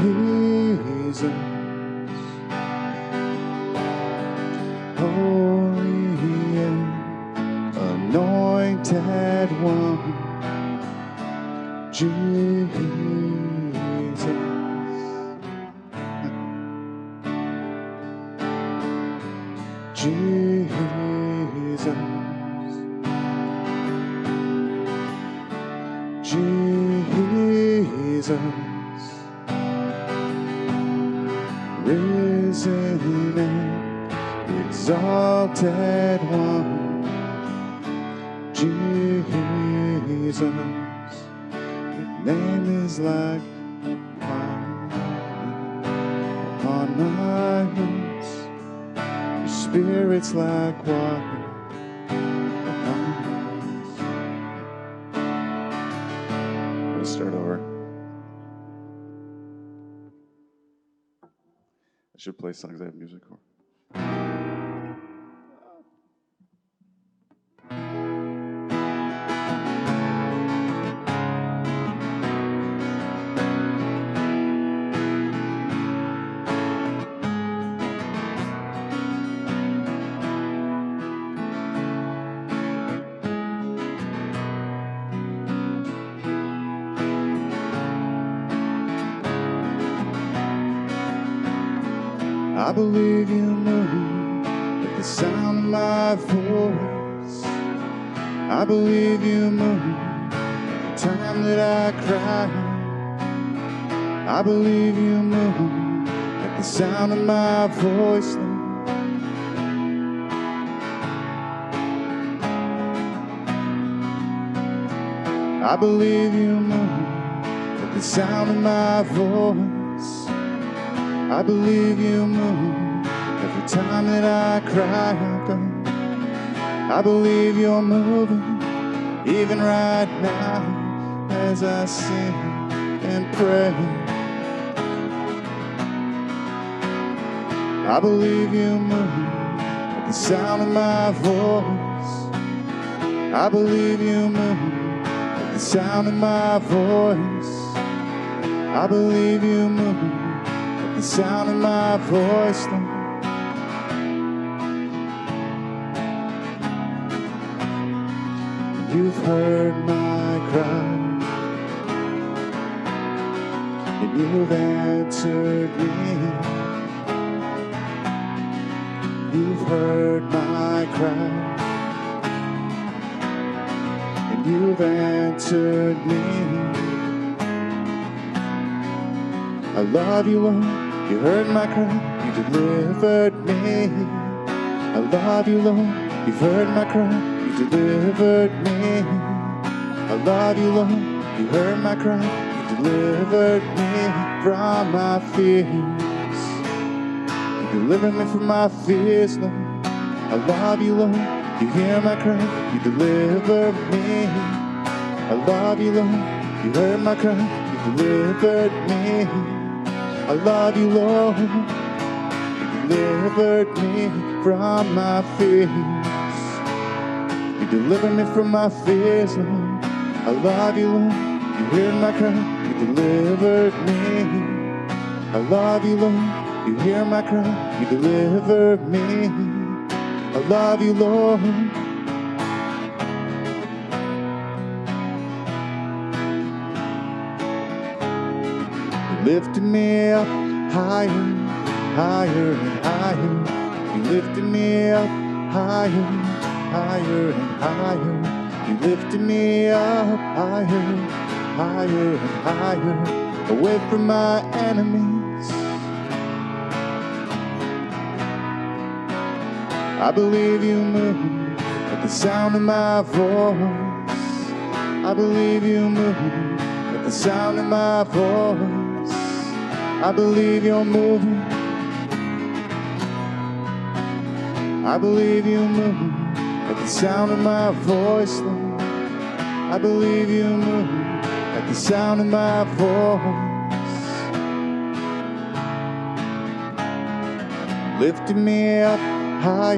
Jesus, Holy and Anointed One, Jesus, Jesus, Jesus, risen and exalted One, Jesus, your name is like fire upon my lips, your spirit's like water upon my lips. Let's start over. I should play songs I have music for. I believe you move at the sound of my voice. I believe you move every time that I cry. I believe you move at the sound of my voice, Lord. I believe you move at the sound of my voice. I believe you move every time that I cry out, God. I believe you're moving even right now as I sing and pray. I believe you move at the sound of my voice. I believe you move at the sound of my voice. I believe you move the sound of my voice, Lord. You've heard my cry, and you've answered me. You've heard my cry, and you've answered me. I love you, Lord. You heard my cry, you delivered me. I love you, Lord. You've heard my cry, you delivered me. I love you, Lord. You heard my cry, you delivered me from my fears. You delivered me from my fears, Lord. I love you, Lord. You hear my cry, you delivered me. I love you, Lord. You heard my cry, you delivered me. I love you, Lord. You delivered me from my fears. You delivered me from my fears, Lord. I love you, Lord. You heard my cry. You delivered me. I love you, Lord. You hear my cry. You delivered me. I love you, Lord. Lifted me up higher, higher and higher. You lifted me up higher, higher and higher. You lifted me up higher, higher and higher, away from my enemies. I believe you move at the sound of my voice. I believe you move at the sound of my voice. I believe you're moving. I believe you move at the sound of my voice, Lord. I believe you move at the sound of my voice. Lifted me up higher,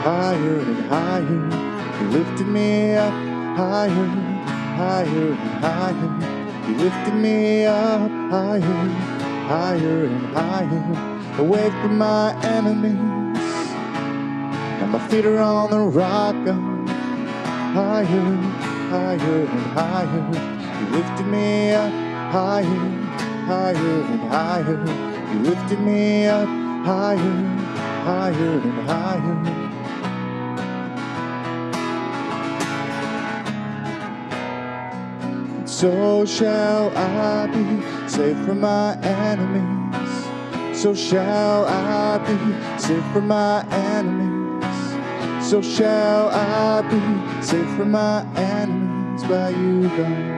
higher and higher. You lifted me up higher, higher and higher. You lifted me up higher, higher and higher, away from my enemies. And my feet are on the rock, God. Higher, higher and higher. You lifted me up higher, higher and higher. You lifted me up higher, higher and higher. So shall I be saved from my enemies. So shall I be saved from my enemies. So shall I be saved from my enemies by you, God.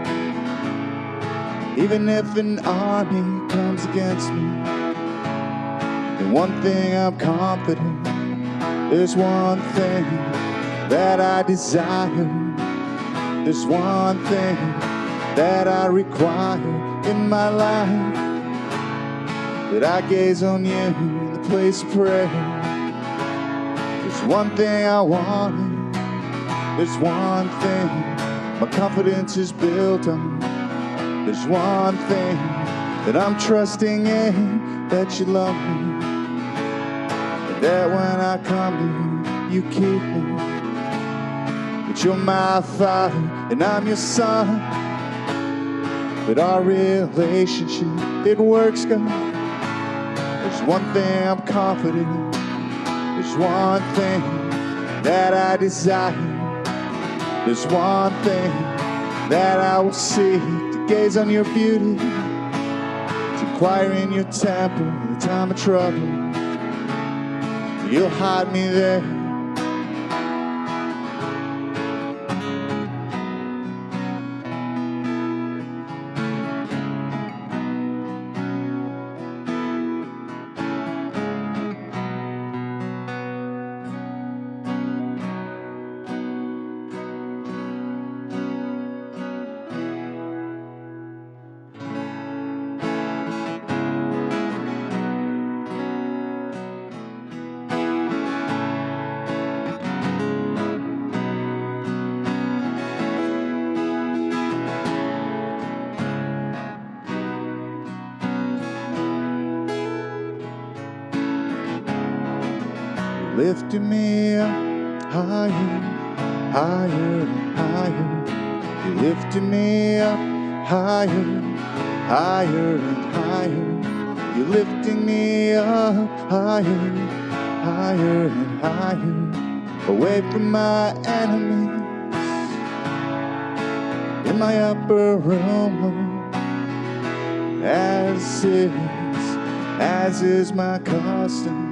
Even if an army comes against me, in one thing I'm confident, there's one thing that I desire. There's one thing that I require in my life, that I gaze on you in the place of prayer. There's one thing I want, there's one thing my confidence is built on. There's one thing that I'm trusting in, that you love me, and that when I come to you, you keep me, that you're my Father and I'm your Son, that our relationship, it works, God. There's one thing I'm confident in, there's one thing that I desire, there's one thing that I will seek, to gaze on your beauty, to inquire in your temple in the time of trouble. You'll hide me there. Lifted me up higher, higher and higher. You lifted me up higher, higher and higher. You're lifting me up higher, higher and higher, away from my enemies, in my upper room, as is my custom.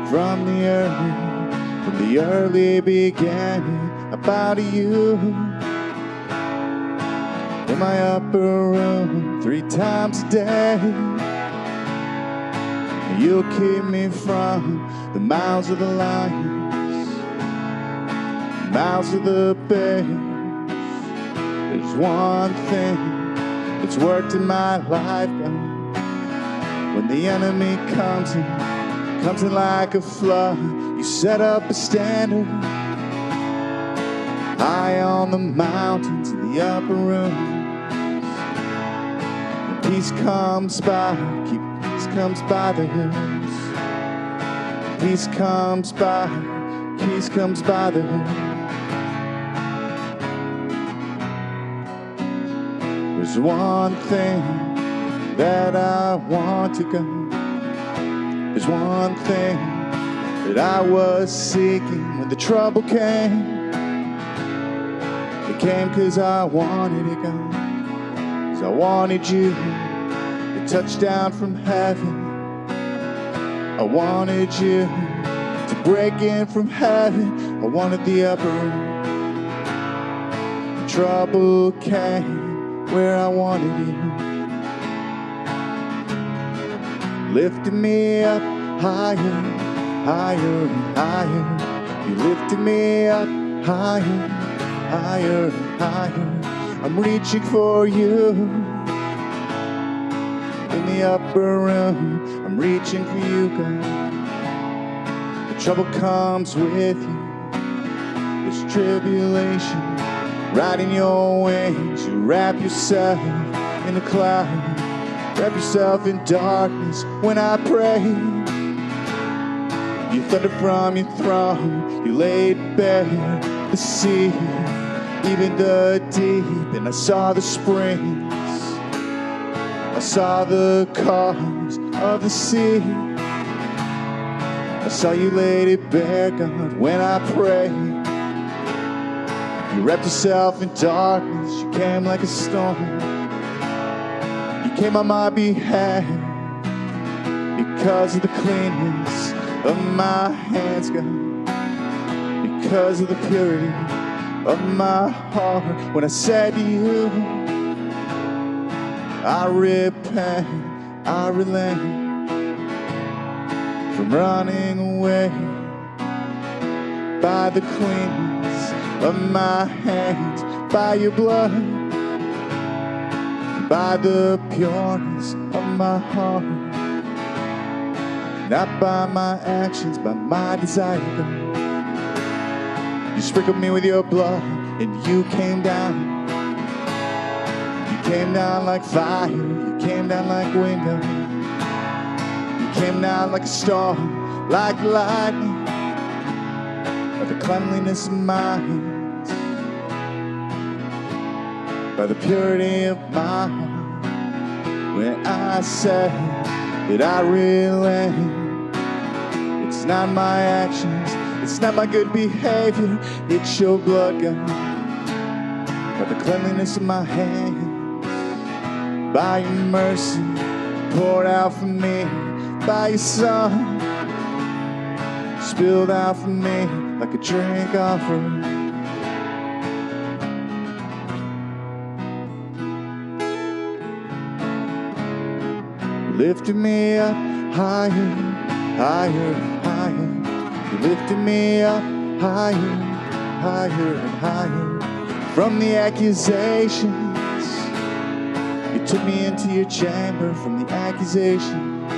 From the early beginning, I bow to you. In my upper room 3 times a day, you'll keep me from the mouths of the lions, mouths of the bears. There's one thing that's worked in my life, God. When the enemy comes in like a flood, you set up a standard high on the mountains in the upper rooms. And peace comes by, peace comes by the hills. Peace comes by the hills. There's one thing that I want to go. There's one thing that I was seeking when the trouble came. It came because I wanted it, God. Because I wanted you to touch down from heaven. I wanted you to break in from heaven. I wanted the upper room. The trouble came where I wanted you. Lifted me up higher, higher and higher. You lifted me up higher, higher and higher. I'm reaching for you. In the upper room, I'm reaching for you, God. The trouble comes with you. This tribulation Riding your wings, you wrap yourself in a cloud. Wrap yourself in darkness when I pray. You thunder from your throne, you laid bare the sea, even the deep, and I saw the springs, I saw the calms of the sea. I saw you laid it bare, God, when I pray. You wrapped yourself in darkness, you came like a storm. You came on my behalf because of the cleanness of my hands, God, because of the purity of my heart. When I said to you, I repent, I relent from running away by the cleanness of my hands, by your blood, by the pureness of my heart. Not by my actions, by my desire, God. You sprinkled me with your blood, and you came down. You came down like fire, you came down like wind, God. You came down like a storm, like lightning, by the cleanliness of my hands, by the purity of my heart. When I said that I relent, it's not my actions, it's not my good behavior, it's your blood, God, by the cleanliness of my hands, by your mercy poured out for me, by your Son spilled out for me like a drink offering. Lifted me up higher, higher, higher. You lifted me up higher, higher and higher. From the accusations, you took me into your chamber. From the accusations,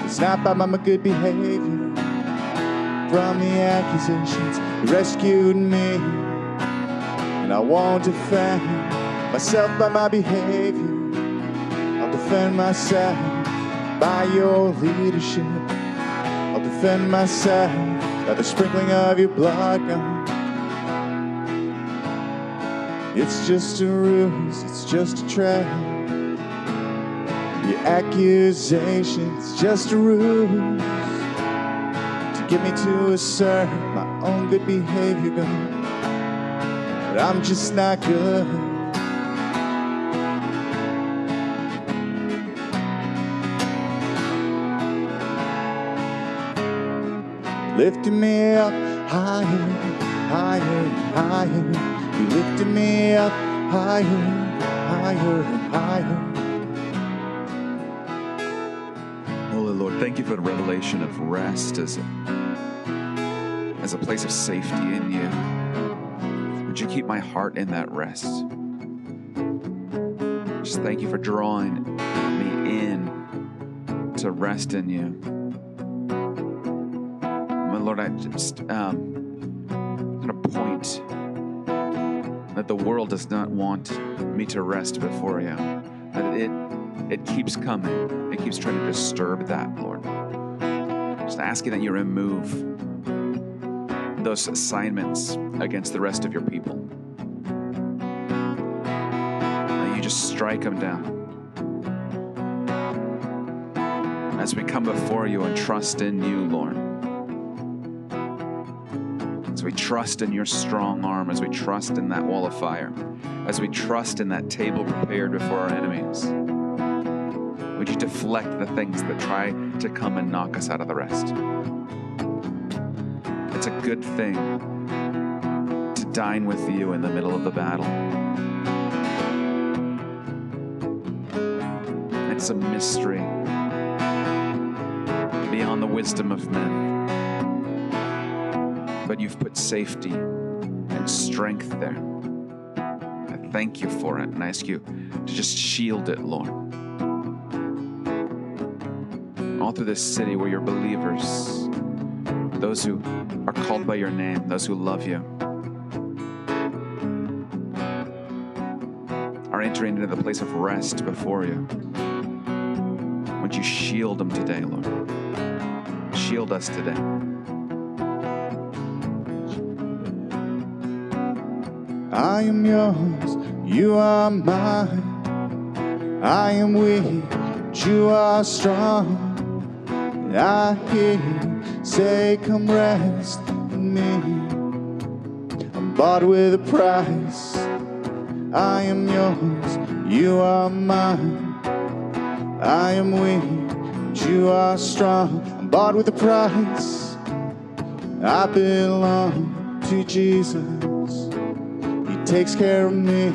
it's not by my good behavior. From the accusations, you rescued me, and I won't defend myself by my behavior. I'll defend myself by your leadership. I'll defend myself by the sprinkling of your blood, God. It's just a ruse, it's just a trap. Your accusations, just a ruse to get me to assert my own good behavior, God. But I'm just not good. Lifted me up higher, higher, higher. You lifted me up higher, higher and higher. Holy Lord, thank you for the revelation of rest as a place of safety in you. Would you keep my heart in that rest? Just thank you for drawing me in to rest in you. Lord, I just going to point that the world does not want me to rest before you. That it keeps coming. It keeps trying to disturb that, Lord. Just asking that you remove those assignments against the rest of your people. That you just strike them down. As we come before you and trust in you, Lord. As we trust in your strong arm, as we trust in that wall of fire, as we trust in that table prepared before our enemies, would you deflect the things that try to come and knock us out of the rest? It's a good thing to dine with you in the middle of the battle. It's a mystery beyond the wisdom of men. But you've put safety and strength there. I thank you for it, and I ask you to just shield it, Lord. All through this city where you're believers, those who are called by your name, those who love you, are entering into the place of rest before you. Would you shield them today, Lord? Shield us today. I am yours, you are mine. I am weak, but you are strong. I hear you say, come rest in me. I'm bought with a price. I am yours, you are mine. I am weak, but you are strong. I'm bought with a price. I belong to Jesus. He takes care of me.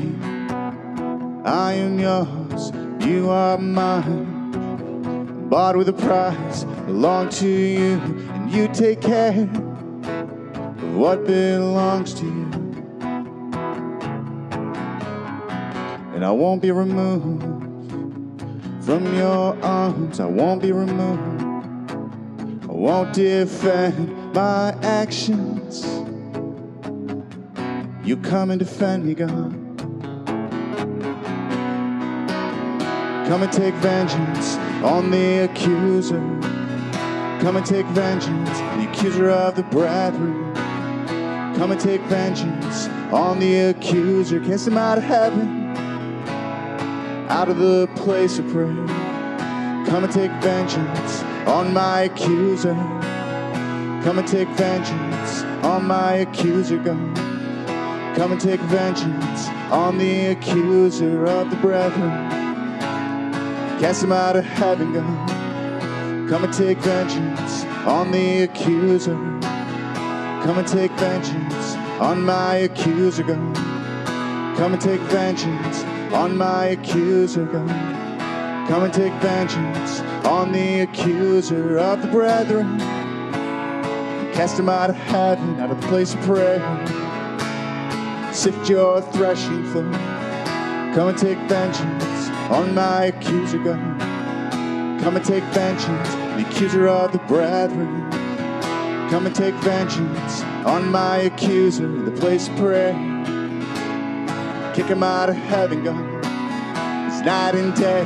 I am yours, you are mine. I'm bought with a price. Belong to you, and you take care of what belongs to you. And I won't be removed from your arms. I won't be removed. I won't defend my actions. You come and defend me, God. Come and take vengeance on the accuser. Come and take vengeance, the accuser of the brethren. Come and take vengeance on the accuser. Cast him out of heaven, out of the place of prayer. Come and take vengeance on my accuser. Come and take vengeance on my accuser, God. Come and take vengeance on the accuser of the brethren. Cast him out of heaven, God. Come and take vengeance on the accuser. Come and take vengeance on my accuser, God. Come and take vengeance on my accuser, God. Come and take vengeance on the accuser of the brethren. Cast him out of heaven, out of the place of prayer. Sift your threshing floor. Come and take vengeance on my accuser, God. Come and take vengeance, the accuser of the brethren. Come and take vengeance on my accuser, the place of prayer. Kick him out of heaven, God. It's night and day.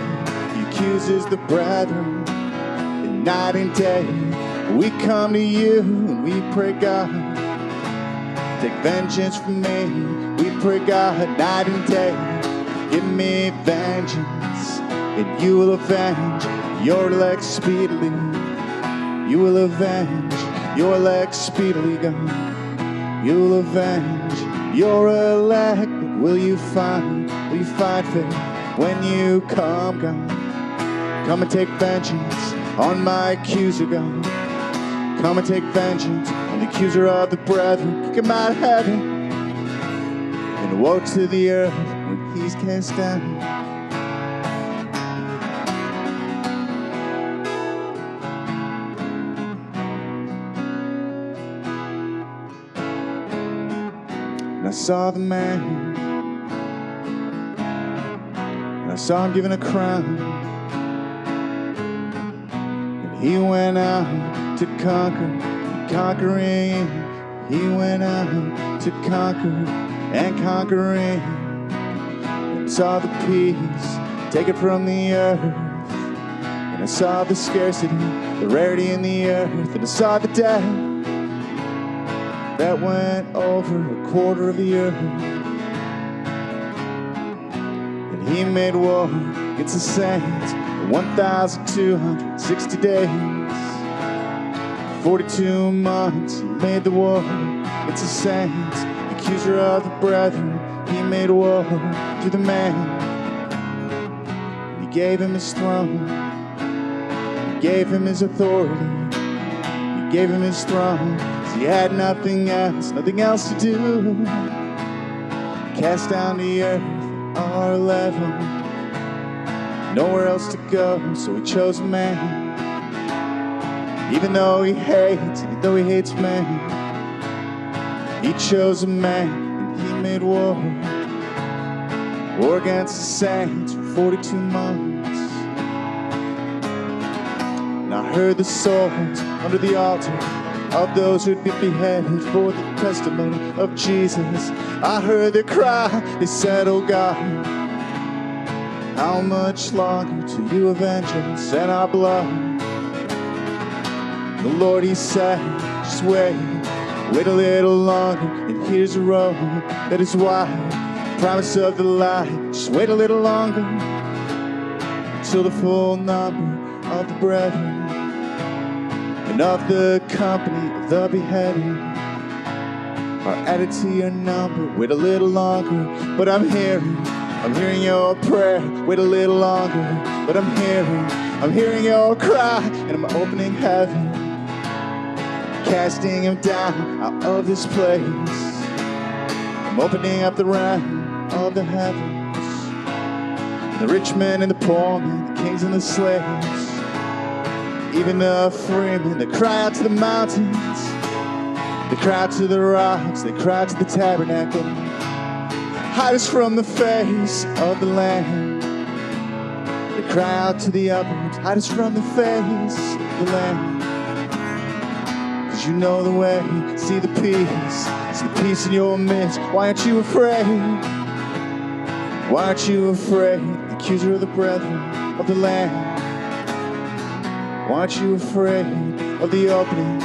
He accuses the brethren. And night and day, we come to you and we pray, God. Take vengeance from me. We pray, God, night and day. Give me vengeance, and you will avenge your elect speedily. You will avenge your elect speedily, God. You will avenge your elect. But will you find faith when you come, God? Come and take vengeance on my accuser, God. Come and take vengeance on the accuser of the brethren. Kick him out of heaven. And woe to the earth when he's cast down. And I saw the man, and I saw him given a crown, and he went out to conquer, conquering. He went out to conquer and conquering. And saw the peace taken from the earth, and I saw the scarcity, the rarity in the earth, and I saw the death that went over a quarter of the earth. And he made war against the saints for 1,260 days. 42 months he made the war against the saints, the accuser of the brethren. He made war to the man. He gave him his throne. He gave him his authority. He gave him his throne. He had nothing else to do. Cast down the earth our level, nowhere else to go, so he chose man. Even though he hates man, he chose a man, and he made war against the saints for 42 months. And I heard the swords under the altar of those who'd be beheaded for the testimony of Jesus. I heard their cry, they said, oh God, How much longer till you avenge us and our blood? The Lord, he said, just wait a little longer, and here's a road that is wide. Promise of the light, just wait a little longer, until the full number of the brethren and of the company of the beheaded are added to your number. Wait a little longer, but I'm hearing your prayer. Wait a little longer, but I'm hearing your cry, and I'm opening heaven, casting him down out of this place. I'm opening up the realm of the heavens, the rich men and the poor men, the kings and the slaves, even the free men. They cry out to the mountains, they cry out to the rocks, they cry out to the tabernacle. Hide us from the face of the Lamb. They cry out to the upwards, hide us from the face of the Lamb. Cause you know the way, see the peace in your midst. Why aren't you afraid? Why aren't you afraid? The accuser of the brethren of the Lamb. Why aren't you afraid of the opening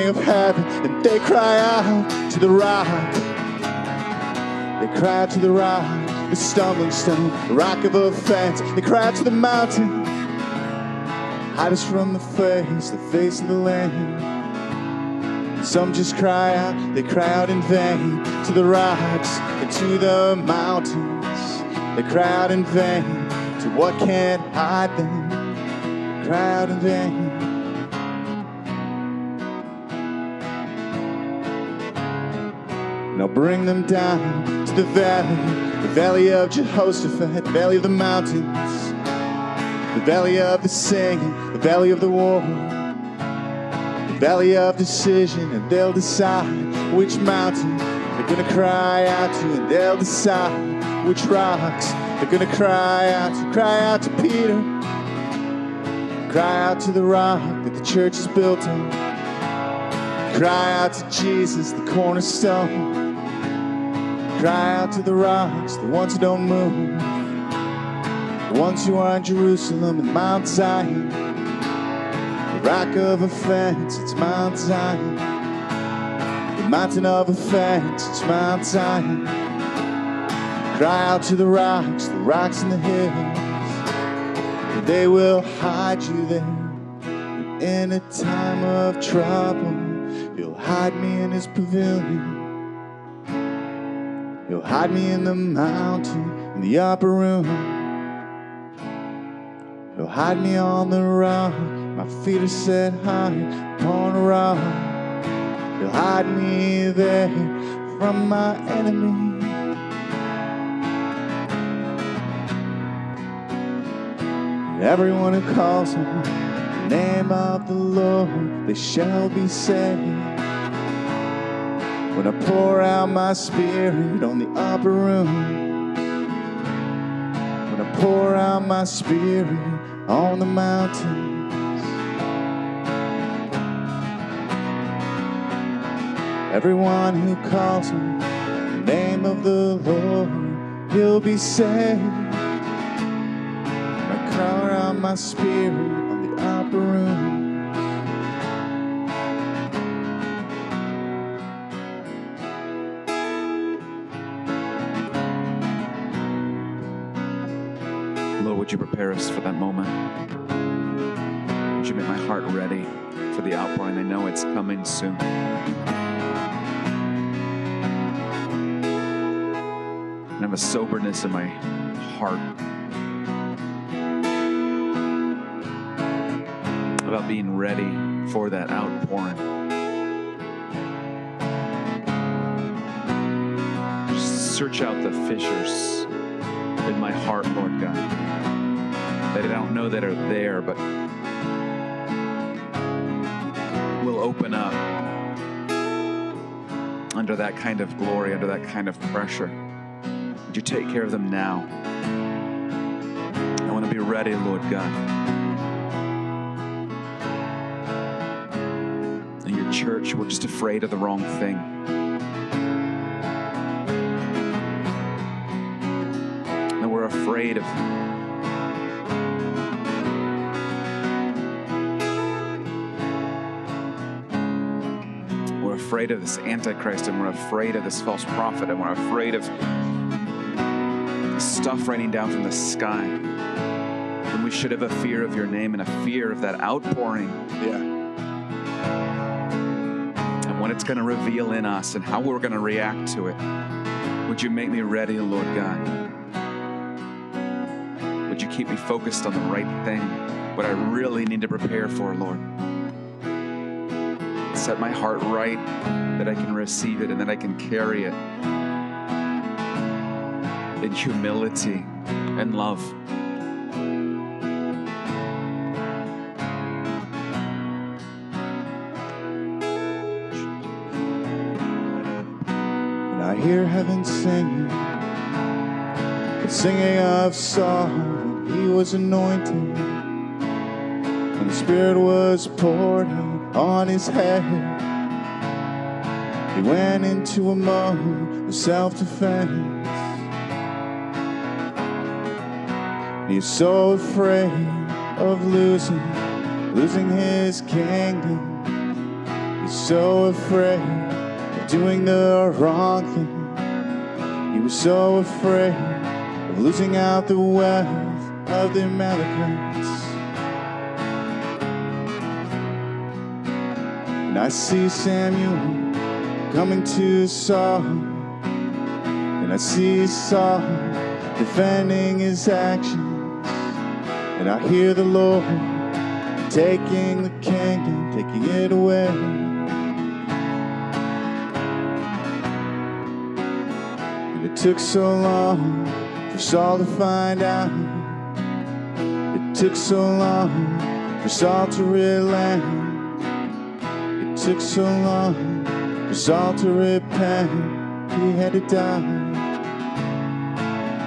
of heaven? And they cry out to the rock. They cry out to the rock, the stumbling stone, the rock of offense. They cry out to the mountain, hide us from the face of the Lamb. Some just cry out, they cry out in vain to the rocks and to the mountains. They cry out in vain to what can't hide them. They cry out in vain. Now bring them down to the valley of Jehoshaphat, the valley of the mountains, the valley of the singing, the valley of the war, the valley of decision, and they'll decide which mountain they're gonna cry out to, and they'll decide which rocks they're gonna cry out to. Cry out to Peter, cry out to the rock that the church is built on, cry out to Jesus, the cornerstone. Cry out to the rocks, the ones who don't move, the ones who are in Jerusalem and Mount Zion. The rock of offense, it's Mount Zion. The mountain of offense, it's Mount Zion. Cry out to the rocks in the hills, and they will hide you there. And in a time of trouble, he'll hide me in his pavilion. He'll hide me in the mountain, in the upper room. He'll hide me on the rock, my feet are set high upon a rock. He'll hide me there from my enemy. Everyone who calls on the name of the Lord, they shall be saved. When I pour out my spirit on the upper room, when I pour out my spirit on the mountains, everyone who calls on the name of the Lord, he'll be saved. When I pour out my spirit on the upper room, Lord, would you prepare us for that moment? Would you make my heart ready for the outpouring? I know it's coming soon. And I have a soberness in my heart about being ready for that outpouring. Just search out the fissures in my heart, Lord God, that I don't know that are there, but will open up under that kind of glory, under that kind of pressure. Would you take care of them now? I want to be ready, Lord God. In your church, we're just afraid of the wrong thing. we're afraid of this Antichrist, and we're afraid of this false prophet, and we're afraid of stuff raining down from the sky. When we should have a fear of your name and a fear of that outpouring. Yeah. And what it's going to reveal in us and how we're going to react to it. Would you make me ready, Lord God? Would you keep me focused on the right thing, what I really need to prepare for, Lord? Set my heart right that I can receive it and that I can carry it in humility and love. And I hear heaven singing, the singing of song. He was anointed, and the Spirit was poured out on his head. He went into a mode of self-defense. He's so afraid of losing his kingdom. He's so afraid of doing the wrong thing. He was so afraid of losing out the wealth of the Amalekites. And I see Samuel coming to Saul, and I see Saul defending his actions, and I hear the Lord taking the kingdom, taking it away. And it took so long for Saul to find out. It took so long for Saul to relent. It took so long for Saul to repent. He had to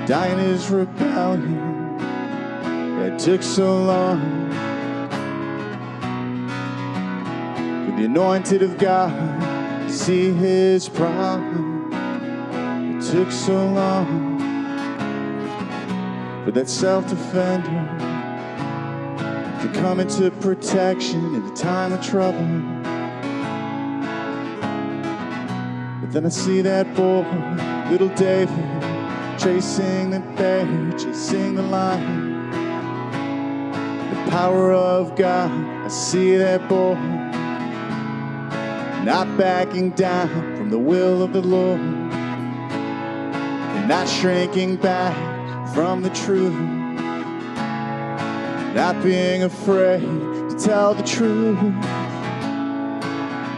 die in his rebellion. It took so long for the anointed of God to see his problem. It took so long for that self-defender to come into protection in a time of trouble. But then I see that boy, little David, chasing the bear, chasing the lion. The power of God, I see that boy, not backing down from the will of the Lord, and not shrinking back from the truth, not being afraid to tell the truth,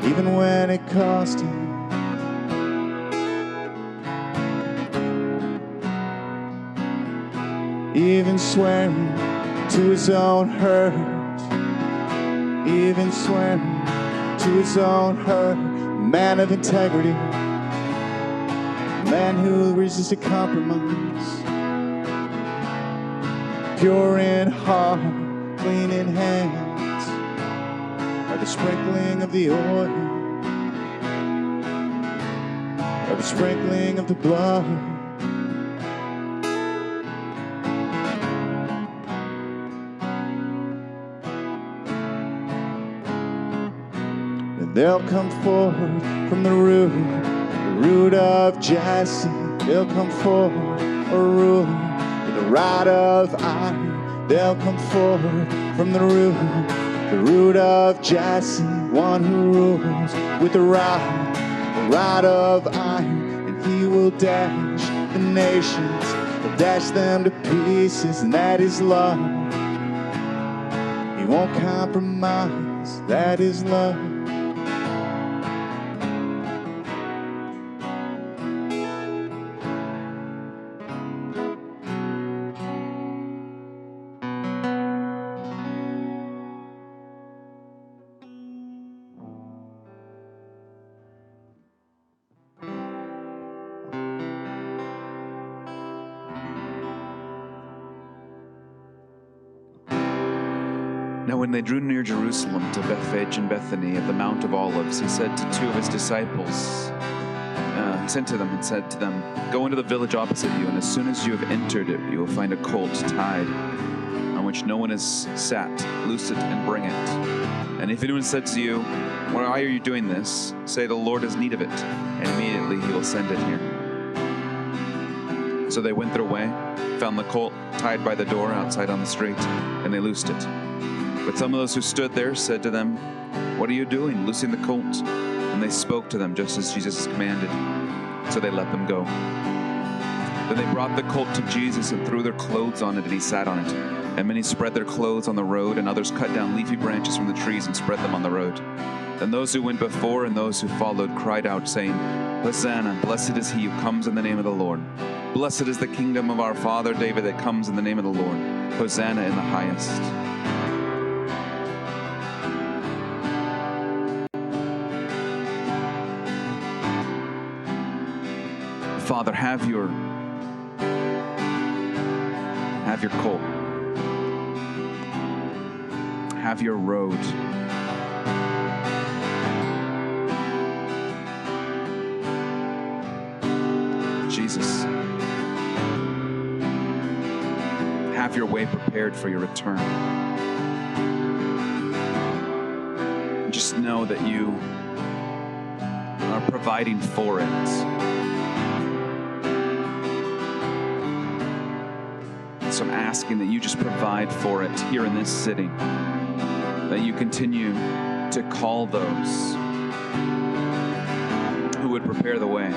even when it cost him. Even swearing to his own hurt, even swearing to his own hurt. Man of integrity, man who resisted compromise, pure in heart, clean in hands, by the sprinkling of the oil, by the sprinkling of the blood. They'll come forth from the root of Jesse. They'll come forth a ruler with a rod of iron. They'll come forth from the root of Jesse, one who rules with a rod of iron. And he will dash the nations, he'll dash them to pieces, and that is love. He won't compromise, that is love. Now when they drew near Jerusalem to Bethphage and Bethany at the Mount of Olives, he said to two of his disciples, sent to them and said to them, "Go into the village opposite you, and as soon as you have entered it, you will find a colt tied, on which no one is sat. Loose it and bring it. And if anyone said to you, 'Why are you doing this?' say, 'The Lord has need of it,' and immediately he will send it here." So they went their way, found the colt tied by the door outside on the street, and they loosed it. But some of those who stood there said to them, "What are you doing, loosing the colt?" And they spoke to them just as Jesus commanded. So they let them go. Then they brought the colt to Jesus and threw their clothes on it, and he sat on it. And many spread their clothes on the road, and others cut down leafy branches from the trees and spread them on the road. Then those who went before and those who followed cried out, saying, "Hosanna, blessed is he who comes in the name of the Lord. Blessed is the kingdom of our father David that comes in the name of the Lord. Hosanna in the highest." Father, have your colt. Have your road. Jesus, have your way prepared for your return. Just know that you are providing for it. So I'm asking that you just provide for it here in this city, that you continue to call those who would prepare the way.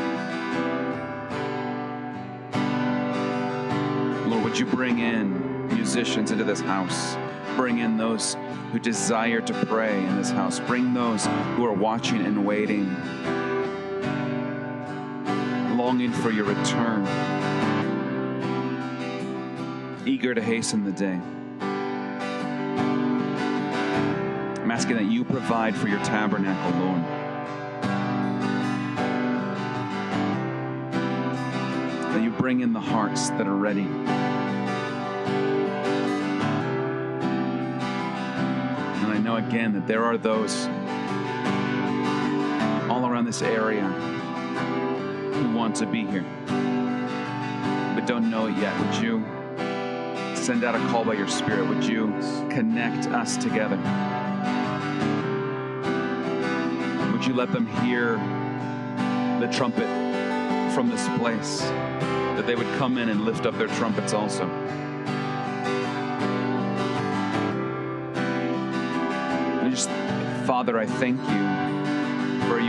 Lord, would you bring in musicians into this house? Bring in those who desire to pray in this house. Bring those who are watching and waiting, longing for your return, eager to hasten the day. I'm asking that you provide for your tabernacle, Lord. That you bring in the hearts that are ready. And I know again that there are those all around this area who want to be here, but don't know it yet. Would you send out a call by your Spirit? Would you connect us together? Would you let them hear the trumpet from this place, that they would come in and lift up their trumpets also? And just, Father, I thank you for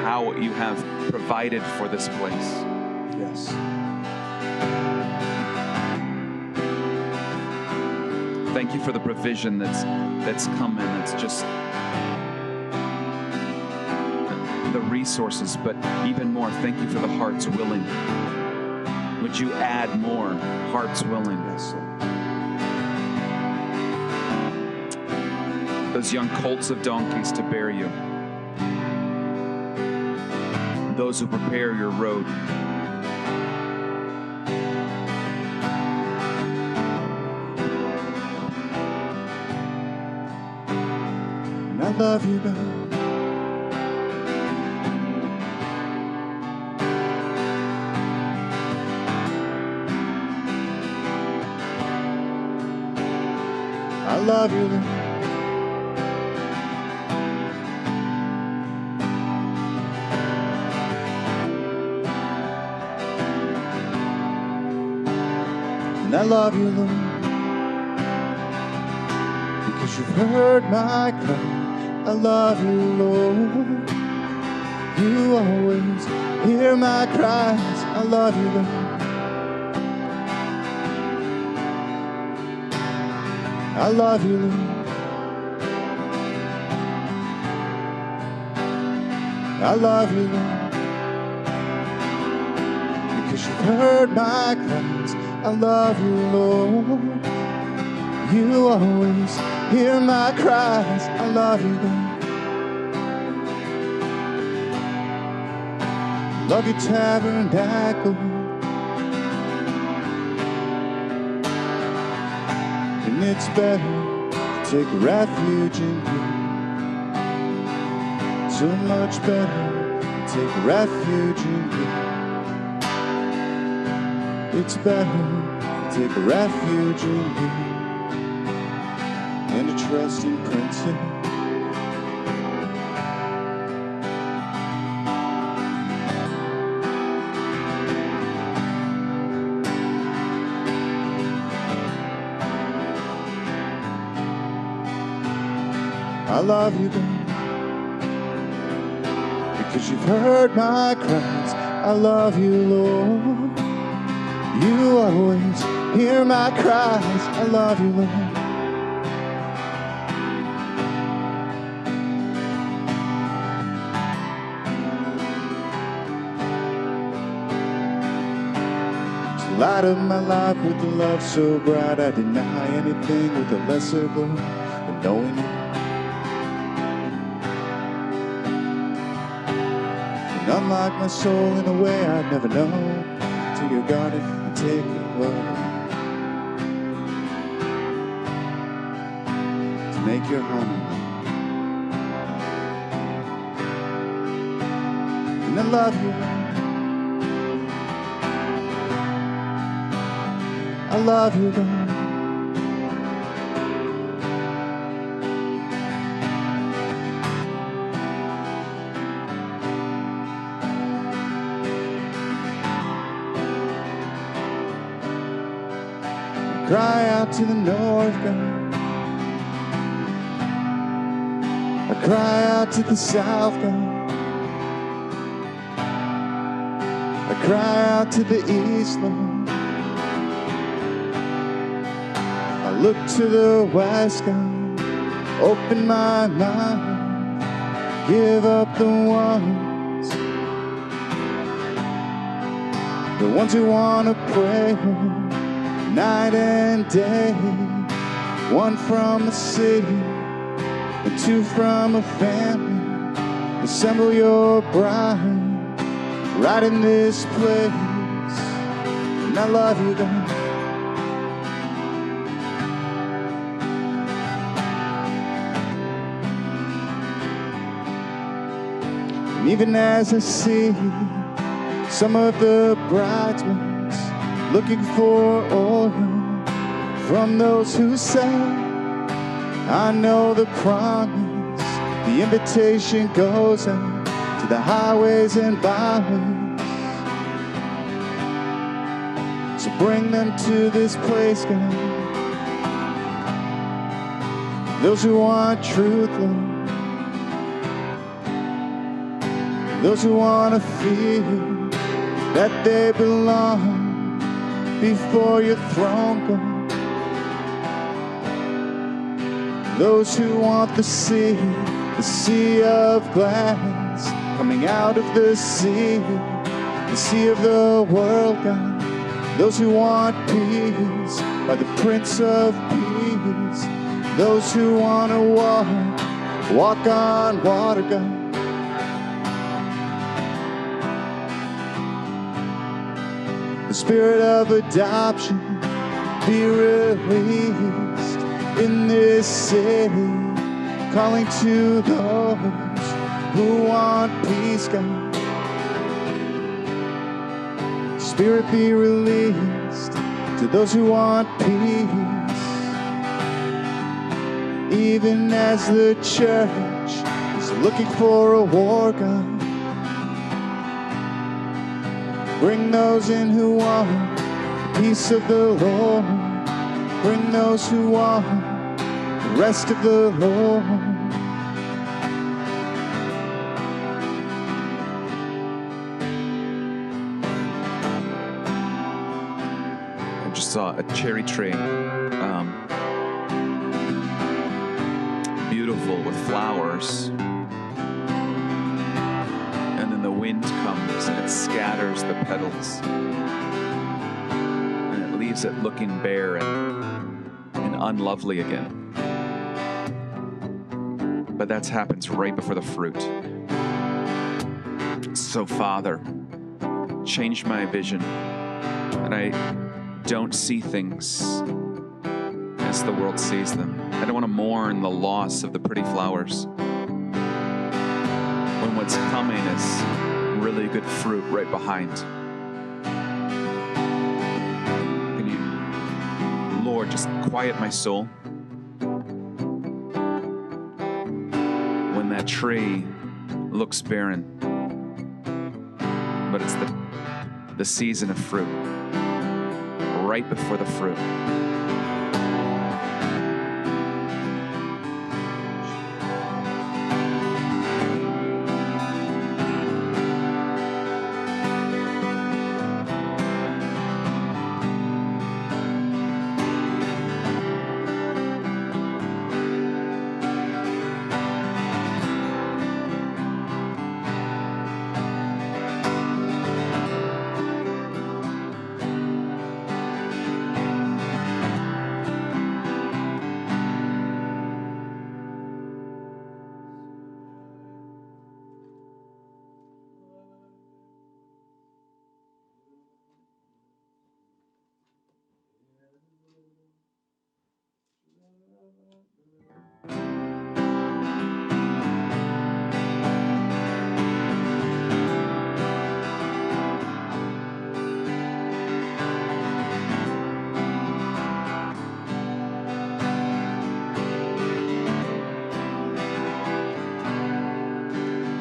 how you have provided for this place. Yes. Thank you for the provision that's come in. It's just the resources, but even more, thank you for the hearts willing. Would you add more hearts willing? Yes, Lord. Those young colts of donkeys to bear you. Those who prepare your road. And I love you, God. I love you, Lord. And I love you, Lord, because you've heard my cry. I love you, Lord. You always hear my cries. I love you, Lord. I love you, Lord. I love you, Lord, because you've heard my cries. I love you, Lord. You always hear my cries. I love you, Lord. Love your tabernacle. And it's better to take refuge in you. So much better to take refuge in you. It's better to take refuge in you than to trust in princes. I love you, God, because you've heard my cries. I love you, Lord. You always hear my cries. I love you, Lord. So light up my life with the love so bright, I deny anything with a lesser glow than knowing you. Unlock my soul in a way I'd never know, till you're guarded and taken away. To make your home. And I love you. I love you, God. Cry out to the north, God. I cry out to the south, God. I cry out to the east, Lord. I look to the west, God. Open my mind. Give up the ones who want to pray, Lord. Night and day, one from a city and two from a family. Assemble your bride right in this place. And I love you, God. And even as I see some of the bridesmaids looking for oil from those who say, I know the promise. The invitation goes out to the highways and byways. So bring them to this place, God. Those who want truth, Lord. Those who want to feel that they belong before your throne, God. Those who want the sea of glass coming out of the sea of the world, God. Those who want peace by the Prince of Peace. Those who want to walk on water, God. The spirit of adoption be released in this city, calling to those who want peace, God. Spirit be released to those who want peace, even as the church is looking for a war, God. Bring those in who want the peace of the Lord. Bring those who want the rest of the Lord. I just saw a cherry tree, beautiful with flowers. The wind comes and it scatters the petals and it leaves it looking bare and unlovely again. But that happens right before the fruit. So Father, change my vision that I don't see things as the world sees them. I don't want to mourn the loss of the pretty flowers when what's coming is really good fruit right behind. Can you, Lord, just quiet my soul? When that tree looks barren, but it's the season of fruit, right before the fruit.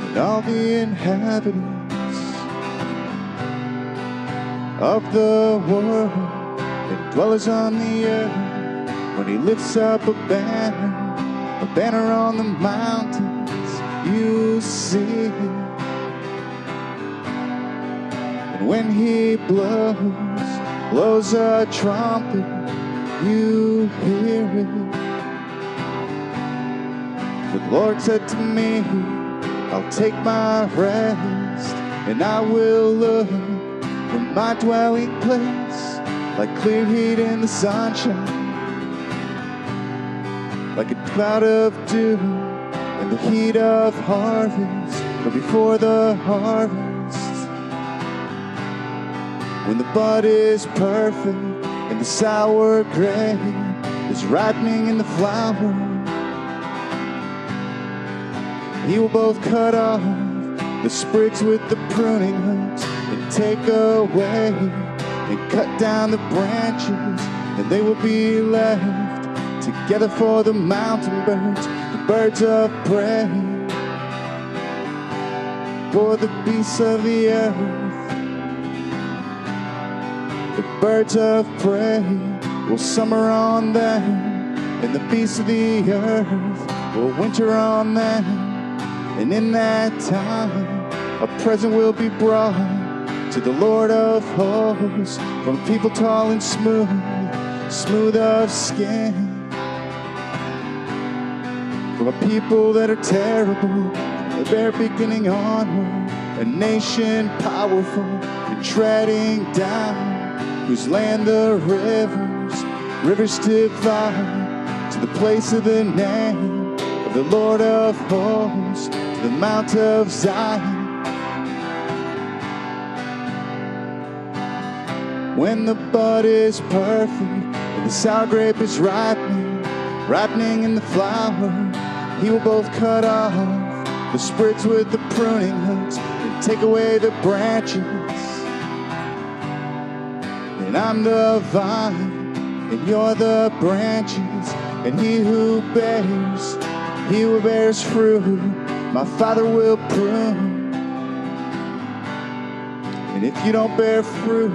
And all the inhabitants of the world and dwellers on the earth, when he lifts up a banner on the mountains, you see it. And when he blows a trumpet, you hear it. The Lord said to me, I'll take my rest, and I will look from my dwelling place like clear heat in the sunshine, like a cloud of dew in the heat of harvest, or before the harvest. When the bud is perfect and the sour grape is ripening in the flower, he will both cut off the sprigs with the pruning hooks and take away and cut down the branches, and they will be left together for the mountain birds, the birds of prey, for the beasts of the earth. The birds of prey will summer on them, and the beasts of the earth will winter on them. And in that time, a present will be brought to the Lord of hosts from people tall and smooth of skin, from a people that are terrible, the very beginning onward, a nation powerful and treading down, whose land the rivers divide to the place of the name of the Lord of hosts, to the Mount of Zion. When the bud is perfect and the sour grape is ripening in the flower, he will both cut off the sprigs with the pruning hooks and take away the branches. And I'm the vine and you're the branches, and he who bears fruit, my Father will prune. And if you don't bear fruit,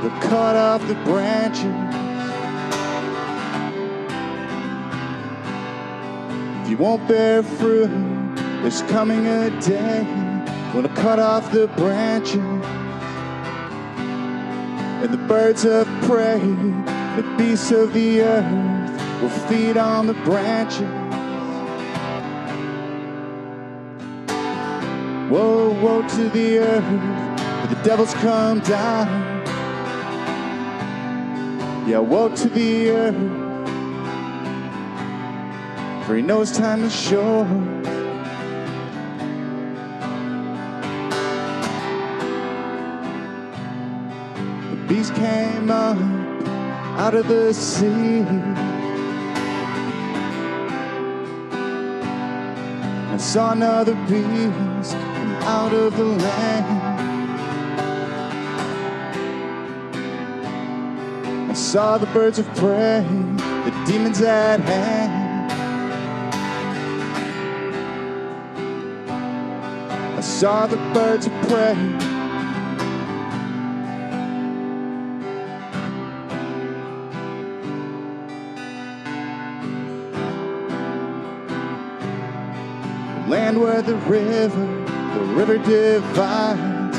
he'll cut off the branches. If you won't bear fruit, there's coming a day when he'll cut off the branches. And the birds of prey, the beasts of the earth, will feed on the branches. Woe, woe to the earth, for the devil's come down. Yeah, woe to the earth, for he knows time is short. The beast came up out of the sea. I saw another beast out of the land. I saw the birds of prey, the demons at hand. I saw the birds of prey. Land where the river divides.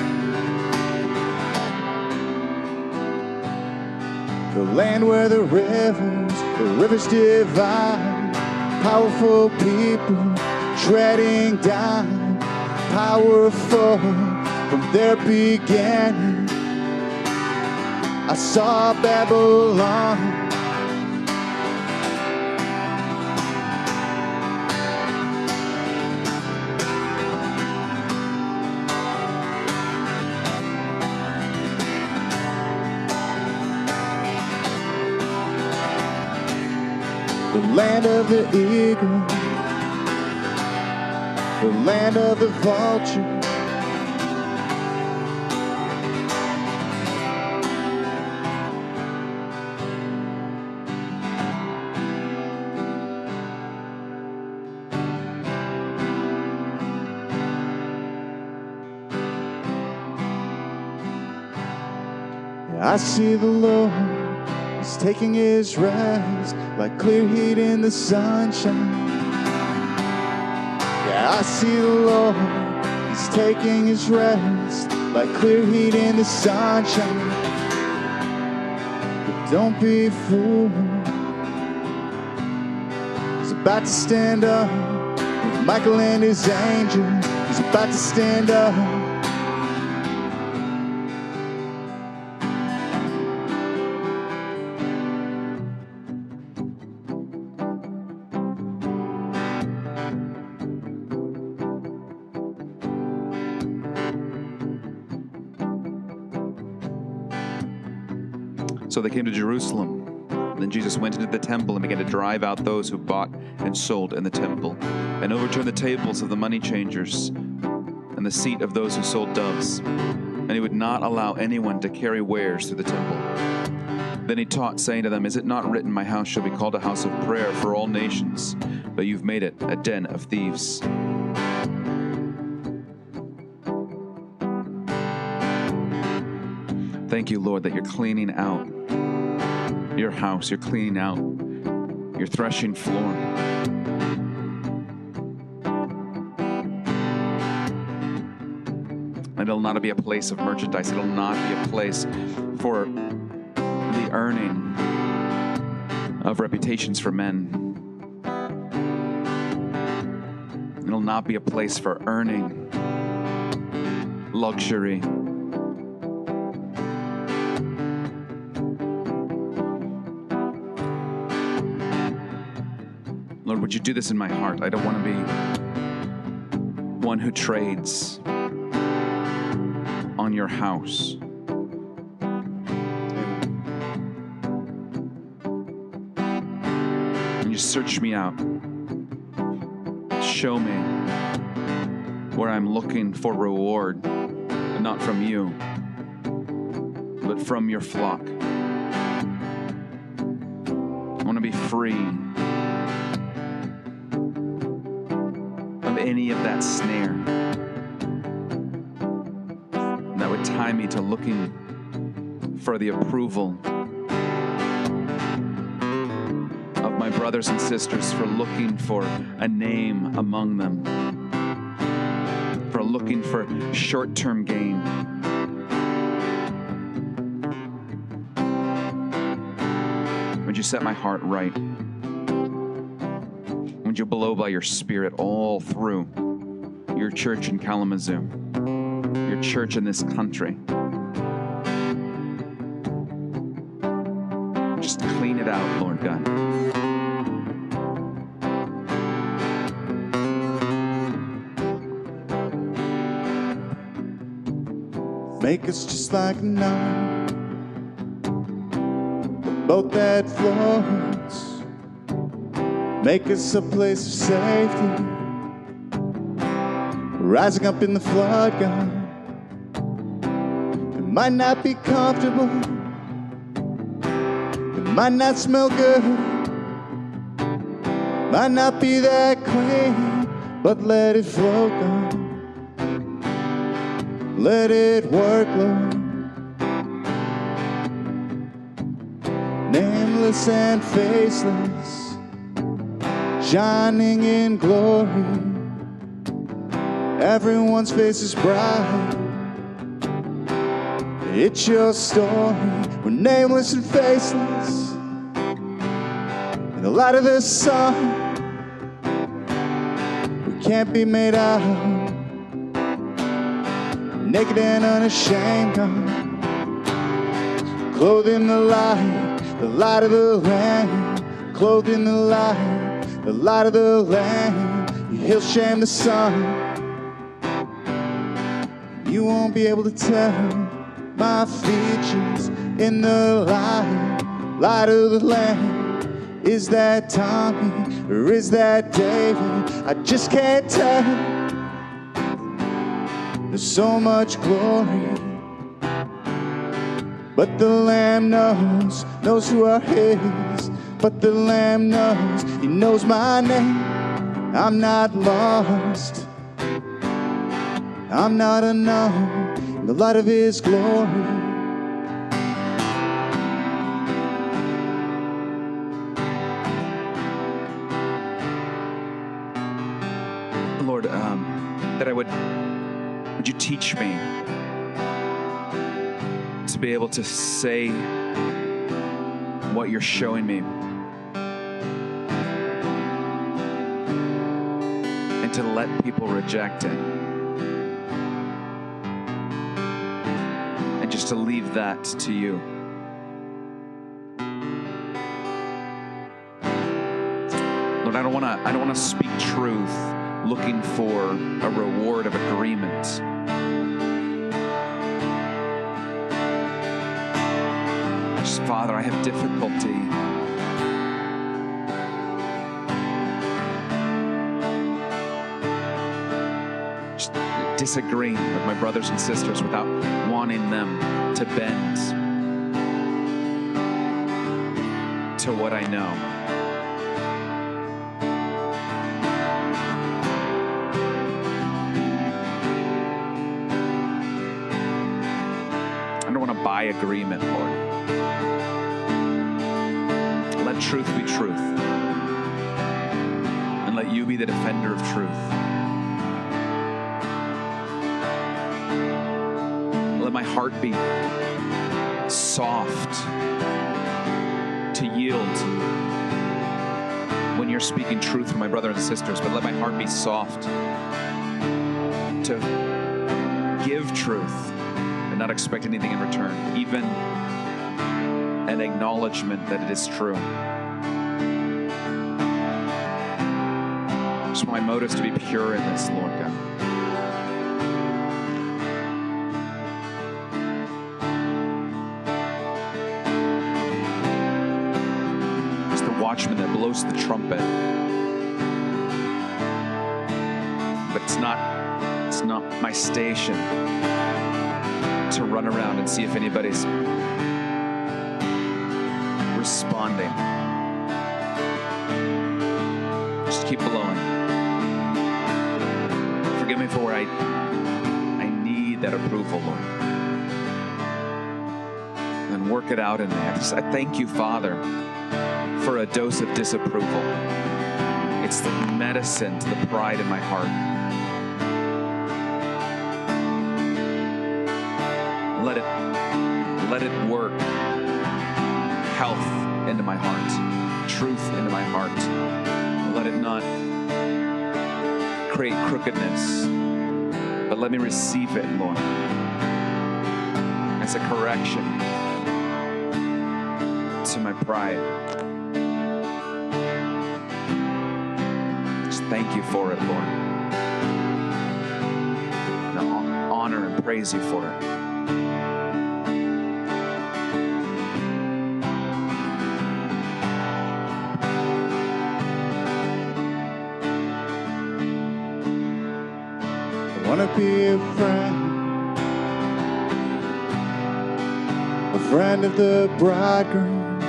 The land where the rivers divide. Powerful people treading down, powerful from their beginning. I saw Babylon. The land of the eagle, the land of the vulture. I see the Lord, He's taking His rest, like clear heat in the sunshine. Yeah, I see the Lord, He's taking His rest, like clear heat in the sunshine. But don't be fooled. He's about to stand up with Michael and his angels. He's about to stand up. So they came to Jerusalem. Then Jesus went into the temple and began to drive out those who bought and sold in the temple, and overturned the tables of the money changers and the seat of those who sold doves. And He would not allow anyone to carry wares through the temple. Then He taught, saying to them, "Is it not written, my house shall be called a house of prayer for all nations? But you've made it a den of thieves." Thank you, Lord, that you're cleaning out your house. You're cleaning out your threshing floor. And it'll not be a place of merchandise. It'll not be a place for the earning of reputations for men. It'll not be a place for earning luxury. Lord, would you do this in my heart? I don't want to be one who trades on your house. And you search me out. Show me where I'm looking for reward, but not from you, but from your flock. I want to be free of any of that snare that would tie me to looking for the approval of my brothers and sisters, for looking for a name among them, for looking for short-term gain. Would you set my heart right? Would you blow by your Spirit all through your church in Kalamazoo, your church in this country? Just clean it out, Lord God. Make us just like Noah, the boat that floats. Make us a place of safety, rising up in the flood, God. It might not be comfortable, it might not smell good, might not be that clean, but let it flow, God. Let it work, Lord. Nameless and faceless, shining in glory. Everyone's face is bright. It's your story. We're nameless and faceless, in the light of the sun. We can't be made out, naked and unashamed, God. Clothed in the light of the Lamb. Clothed in the light of the Lamb. He'll shame the sun. You won't be able to tell my features in the light of the Lamb. Is that Tommy or is that David? I just can't tell. There's so much glory, but the Lamb knows who are His. But the Lamb knows, He knows my name. I'm not lost, I'm not unknown in the light of His glory. Lord, that I would you teach me to be able to say what you're showing me, and to let people reject it, and just to leave that to you. Lord, I don't want to speak truth looking for a reward of agreement. Just, Father, I have difficulty just disagreeing with my brothers and sisters without wanting them to bend to what I know. By agreement, Lord. Let truth be truth, and let you be the defender of truth. Let my heart be soft to yield when you're speaking truth for my brothers and sisters, but let my heart be soft to give truth and not expect anything in return, even an acknowledgement that it is true. Just want my motives to be pure in this, Lord God. It's the watchman that blows the trumpet, but it's not my station to run around and see if anybody's responding. Just keep blowing. Forgive me for where I need that approval, Lord. And work it out in me. I thank you, Father, for a dose of disapproval. It's the medicine to the pride in my heart. Let it work health into my heart, truth into my heart. Let it not create crookedness, but let me receive it, Lord, as a correction to my pride. Just thank you for it, Lord. And I'll honor and praise you for it. wanna be a friend of the bridegroom.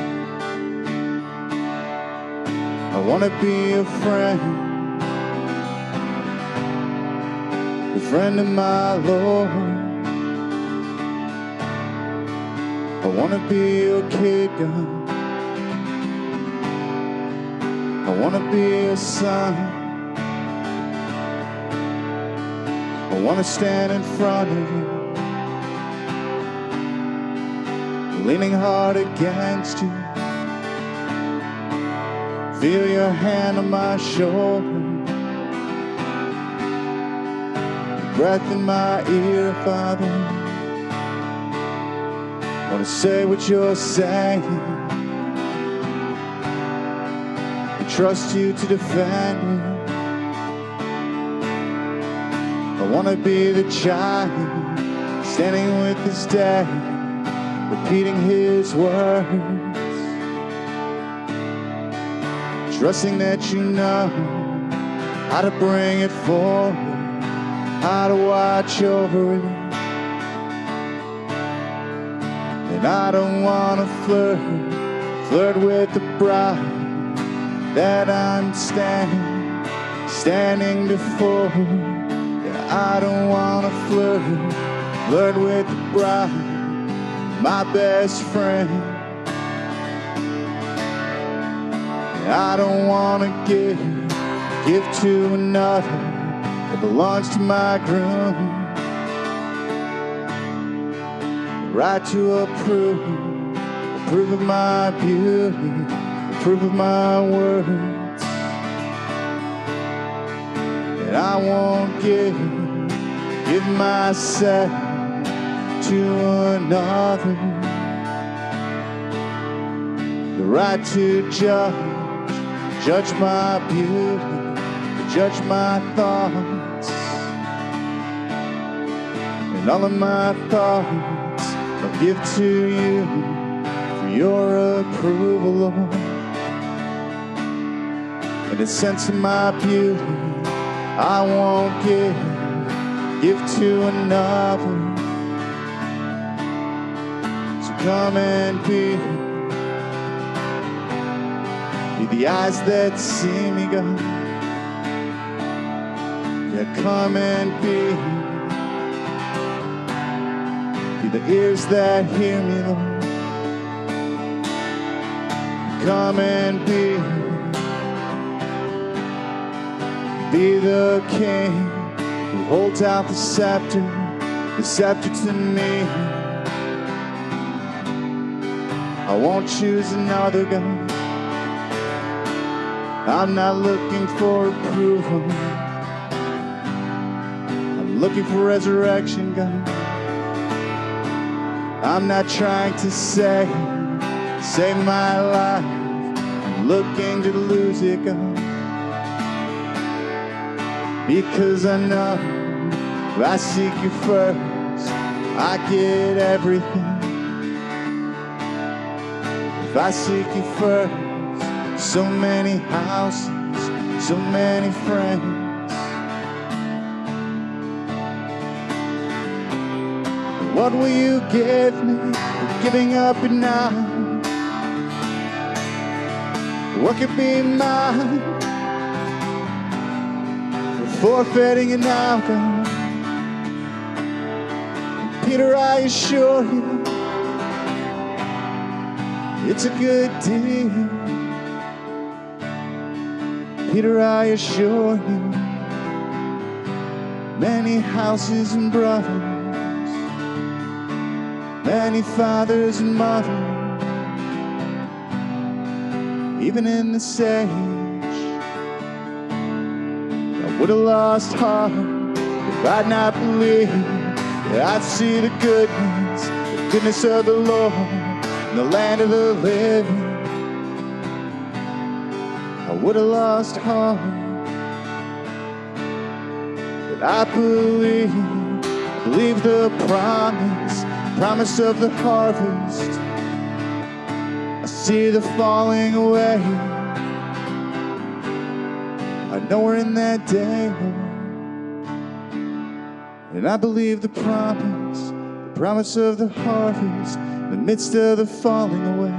I wanna be a friend of my Lord. I wanna be your kid, God. I wanna be a son. I wanna stand in front of you, leaning hard against you. Feel your hand on my shoulder, breath in my ear, Father. I wanna say what you're saying, and trust you to defend me. I wanna be the child standing with his dad, repeating his words, trusting that you know how to bring it forward, how to watch over it. And I don't wanna flirt with the bride that I'm standing before. Yeah, I don't wanna flirt with the bride, my best friend. I don't wanna give to another that belongs to my groom. The right to approve of my beauty, approve of my words. And I won't give myself to another. The right to judge my beauty, to judge my thoughts. And all of my thoughts I'll give to you for your approval, Lord. And the sense of my beauty I won't give to another. So come and be the eyes that see me, God. Yeah, come and be the ears that hear me, Lord. Come and be the king who holds out the scepter to me. I won't choose another, God. I'm not looking for approval. I'm looking for resurrection, God. I'm not trying to save my life. I'm looking to lose it, God. Because I know if I seek you first, I get everything. If I seek you first, so many houses, so many friends. What will you give me for giving up it now? What could be mine for forfeiting it now, God? Peter, I assure you, it's a good deal. Peter, I assure you, many houses and brothers, many fathers and mothers, even in this age, I would have lost heart if I'd not believed that I'd see the goodness of the Lord in the land of the living. I would have lost heart, but I believe the promise of the harvest. I see the falling away. I know we're in that day, Lord. And I believe the promise of the harvest in the midst of the falling away.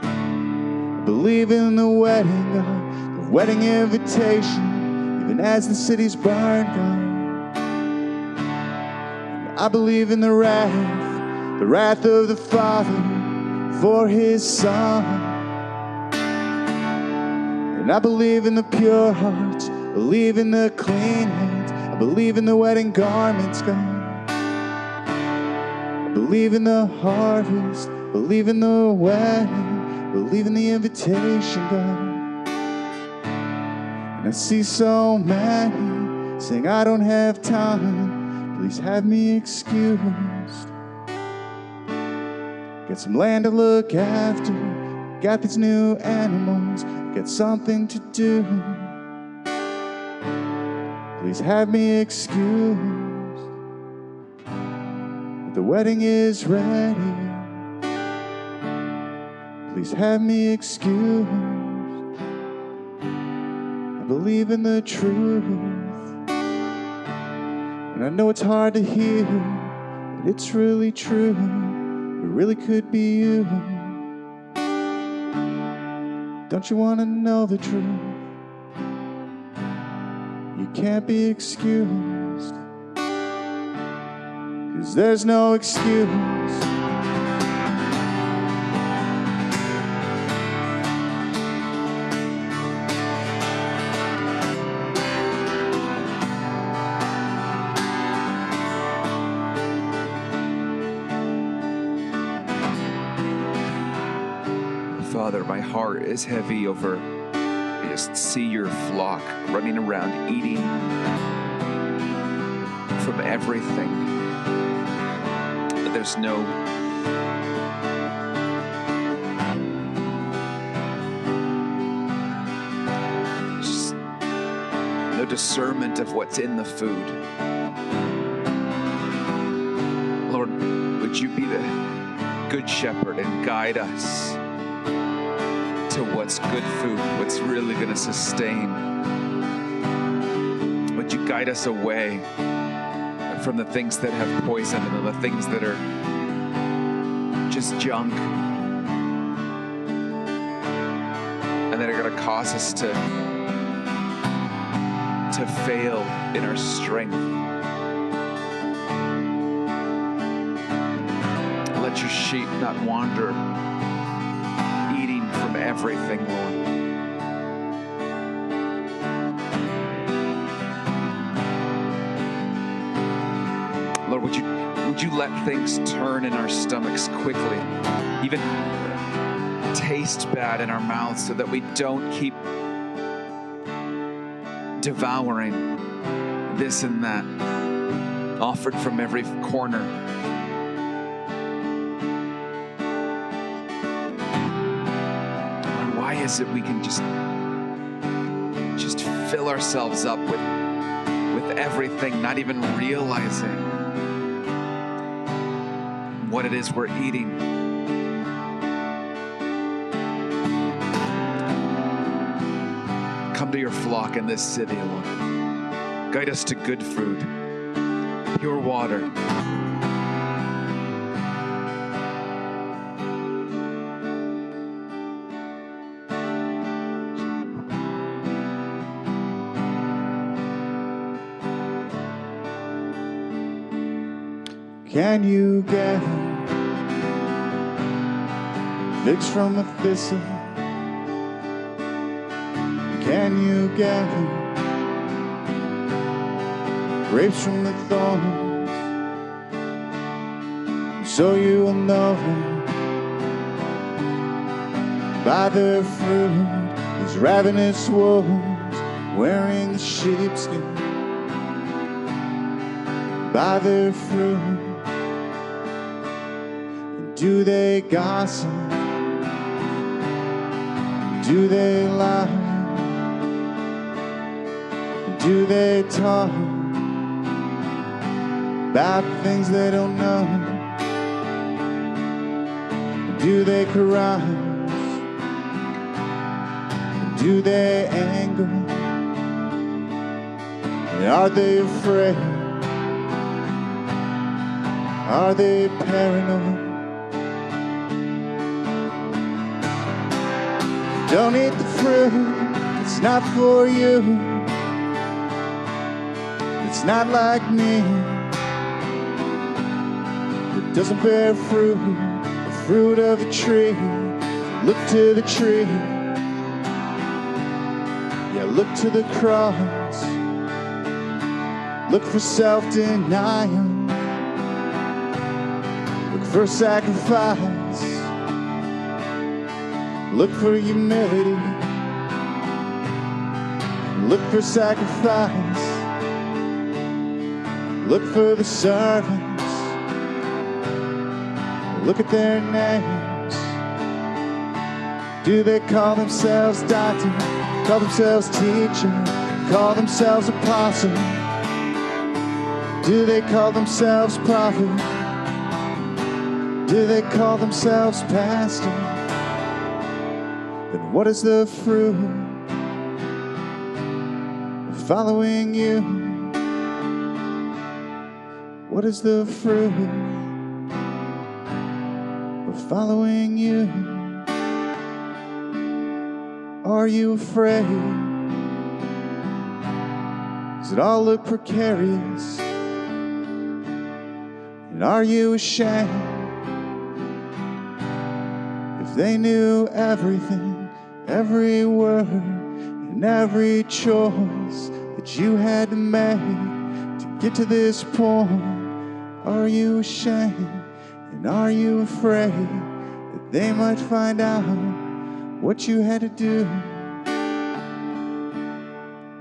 I believe in the wedding, God, the wedding invitation, even as the city's burned, God. And I believe in the wrath of the Father for his Son. And I believe in the pure hearts, believe in the clean hands, I believe in the wedding garments, God. I believe in the harvest, believe in the wedding, believe in the invitation, God. And I see so many saying I don't have time, please have me excused. Got some land to look after, got these new animals, got something to do. Please have me excused. The wedding is ready. Please have me excused. I believe in the truth, and I know it's hard to hear, but it's really true. It really could be you. Don't you want to know the truth? You can't be excused, 'cause there's no excuse. Father, my heart is heavy over. I just see your flock running around eating from everything. There's no discernment of what's in the food. Lord, would you be the good shepherd and guide us to what's good food, what's really going to sustain. Would you guide us away from the things that have poison and the things that are just junk and that are going to cause us to fail in our strength. Let your sheep not wander from everything, Lord. Lord, would you let things turn in our stomachs quickly, even taste bad in our mouths, so that we don't keep devouring this and that offered from every corner. Is that we can just fill ourselves up with everything, not even realizing what it is we're eating. Come to your flock in this city, Lord. Guide us to good food, pure water. Can you gather figs from the thistle? Can you gather grapes from the thorns? So you will know them by their fruit. These ravenous wolves wearing the sheepskin, by their fruit. Do they gossip? Do they lie? Do they talk about things they don't know? Do they carouse? Do they anger? Are they afraid Are they paranoid? Don't eat the fruit, it's not for you. It's not like me. It doesn't bear fruit, the fruit of the tree. Look to the tree. Yeah, look to the cross. Look for self-denial. Look for sacrifice. Look for humility. Look for sacrifice. Look for the servants. Look at their names. Do they call themselves doctor? Call themselves teacher? Call themselves apostle? Do they call themselves prophet? Do they call themselves pastor? Then what is the fruit of following you? What is the fruit of following you? Are you afraid? Does it all look precarious? And are you ashamed? If they knew everything, every word, and every choice that you had to make to get to this point, are you ashamed? And are you afraid that they might find out what you had to do?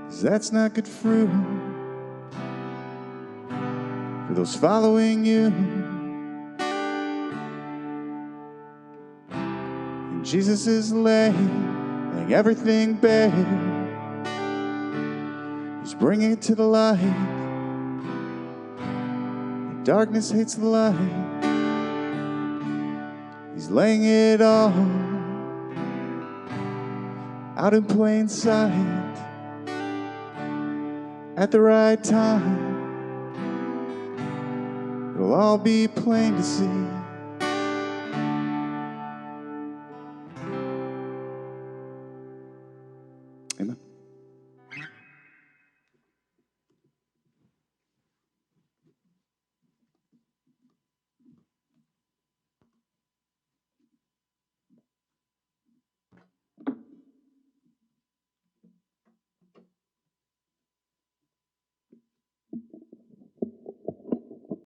'Cause that's not good fruit for those following you. And Jesus is laying everything bare. He's bringing it to the light. And darkness hates the light. He's laying it all out in plain sight. At the right time, it'll all be plain to see.